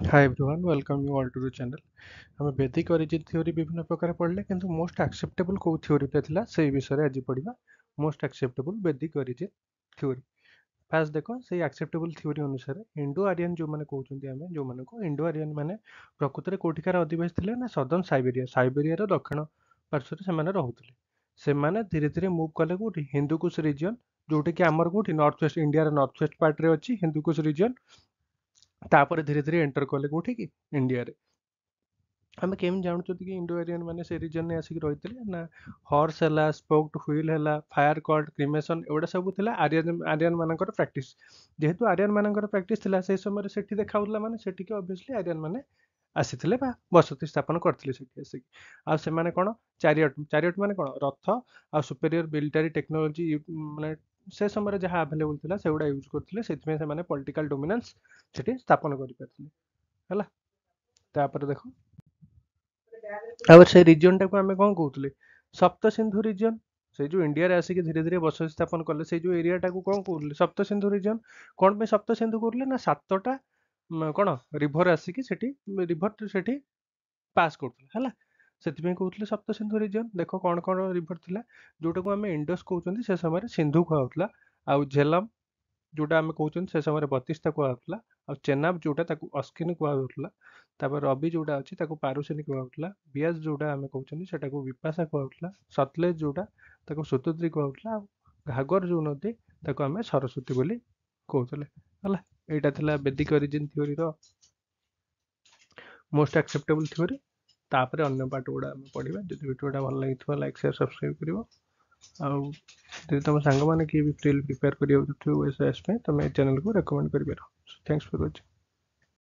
Hi everyone welcome you all to the channel. हमें वैदिक origin theory विभिन्न प्रकार पढ़ले किंतु मोस्ट एक्सेप्टेबल को थ्योरी पे थिला सेही विषय आज पढ़िबा। मोस्ट एक्सेप्टेबल वैदिक ओरिजिन थ्योरी फास्ट देखो से एक्सेप्टेबल थ्योरी अनुसार इंडो आर्यन जो माने कहउछन्ती हमें जो माने को इंडो आर्यन माने प्रकृत रे कोठिकार अधिवासी थिले ना सदर्न साइबेरिया रो दक्षिण पार्श्व रे से माने रहुथिले। से माने धीरे धीरे मूव कले कोठी हिंदुकुश रीजन जोटे कि हमर कोठी नॉर्थ वेस्ट इंडिया रो नॉर्थ वेस्ट पार्ट रे अछि हिंदुकुश रीजन। तापर धीरे धीरे एंटर कले कोठी कि इंडिया रे। ଆମେ କେମିତି ଜାଣୁଛନ୍ତି କି ଇଣ୍ଡୋ ଏରିଆନ୍ ମାନେ ସେ ରିଜନରେ ଆସିକି ରହିଥିଲେ ନା ହର୍ସ ହେଲା ସ୍ପୋକ୍ଡ ହୁଇଲ୍ ହେଲା ଫାୟାର କଟ୍ କ୍ରିମେସନ୍ ଏଗୁଡ଼ା ସବୁ ଥିଲା ଆରିଆନ୍ ମାନଙ୍କର ପ୍ରାକ୍ଟିସ୍। ଯେହେତୁ ଆରିଆନ୍ ମାନଙ୍କର ପ୍ରାକ୍ଟିସ୍ ଥିଲା ସେଇ ସମୟରେ ସେଠି ଦେଖାଉଥିଲା ମାନେ ସେଠିକି ଅବଭିୟସଲି ଆରିଆନ୍ ମାନେ ଆସିଥିଲେ ବା ବସତି ସ୍ଥାପନ କରିଥିଲେ ସେଠି ଆସିକି। ଆଉ ସେମାନେ କ'ଣ ଚାରିଅଟ ମାନେ କ'ଣ ରଥ ଆଉ ସୁପେରିୟର ମିଲିଟାରୀ ଟେକ୍ନୋଲୋଜି ମାନେ ସେ ସମୟରେ ଯାହା ଆଭେଲେବୁଲ୍ ଥିଲା ସେଗୁଡ଼ା ୟୁଜ୍ କରୁଥିଲେ ସେଥିପାଇଁ ସେମାନେ ପଲିଟିକାଲ ଡୋମିନାନ୍ସ ସେଠି ସ୍ଥାପନ କରିପାରିଥିଲେ ହେଲା। ତାପରେ ଦେଖ ଆଉ ସେ ରିଜିଅନଟାକୁ ଆମେ କ'ଣ କହୁଥିଲେ ସପ୍ତ ସିନ୍ଧୁ ରିଜିଅନ। ସେଇ ଯୋଉ ଇଣ୍ଡିଆରେ ଆସିକି ଧୀରେ ଧୀରେ ବସତି ସ୍ଥାପନ କଲେ ସେଇ ଯୋଉ ଏରିଆଟାକୁ କ'ଣ କହୁଥିଲେ ସପ୍ତ ସିନ୍ଧୁ ରିଜିଅନ। କ'ଣ ପାଇଁ ସପ୍ତ ସିନ୍ଧୁ କହୁଥିଲେ ନା ସାତଟା କ'ଣ ରିଭର ଆସିକି ସେଠି ରିଭର ସେଠି ପାସ୍ କରୁଥିଲା ହେଲା। ସେଥିପାଇଁ କହୁଥିଲେ ସପ୍ତ ସିନ୍ଧୁ ରିଜିଅନ। ଦେଖ କ'ଣ କ'ଣ ରିଭର ଥିଲା ଯୋଉଟାକୁ ଆମେ ଇଣ୍ଡସ୍ କହୁଛନ୍ତି ସେ ସମୟରେ ସିନ୍ଧୁ କୁହାଯାଉଥିଲା। ଆଉ ଝେଲମ ଯୋଉଟା ଆମେ କହୁଛନ୍ତି ସେ ସମୟରେ ବତିସ୍ତା କୁହାଯାଉଥିଲା। ଆଉ ଚେନାବ ଯୋଉଟା ତାକୁ ଅସ୍କିନି କୁହାଯାଉଥିଲା। ତାପରେ ରବି ଯୋଉଟା ଅଛି ତାକୁ ପାରୁସିନି କୁହାଯାଉଥିଲା। ବିଆସ ଯୋଉଟା ଆମେ କହୁଛନ୍ତି ସେଟାକୁ ବିପାଶା କୁହାଯାଉଥିଲା। ସତଲେଜ ଯୋଉଟା ତାକୁ ସୁତୁଦ୍ରି କୁହାଯାଉଥିଲା। ଆଉ ଘାଗର ଯୋଉ ନଦୀ ତାକୁ ଆମେ ସରସ୍ୱତୀ ବୋଲି କହୁଥିଲେ ହେଲା। ଏଇଟା ଥିଲା ବେଦିକ ଅରିଜିନ ଥିଓରିର ମୋଷ୍ଟ ଆକ୍ସେପ୍ଟେବଲ ଥିଓରି। ତାପରେ ଅନ୍ୟ ପାର୍ଟ ଗୁଡ଼ା ଆମେ ପଢ଼ିବା। ଯଦି ଭିଡ଼ିଓଟା ଭଲ ଲାଗିଥିବ ଲାଇକ୍ ସେୟାର ସବସ୍କ୍ରାଇବ କରିବ। ଆଉ ଯଦି ତୁମ ସାଙ୍ଗମାନେ କିଏ ବି ପ୍ରିପେୟାର କରିବାକୁ ଚାହୁଁଥିବେ ଓଏସଏସ୍ ପାଇଁ ତୁମେ ଏ ଚ୍ୟାନେଲକୁ ରେକମେଣ୍ଡ କରିପାରିବ। ଥ୍ୟାଙ୍କ୍ସ ଫର ୱାଚିଂ।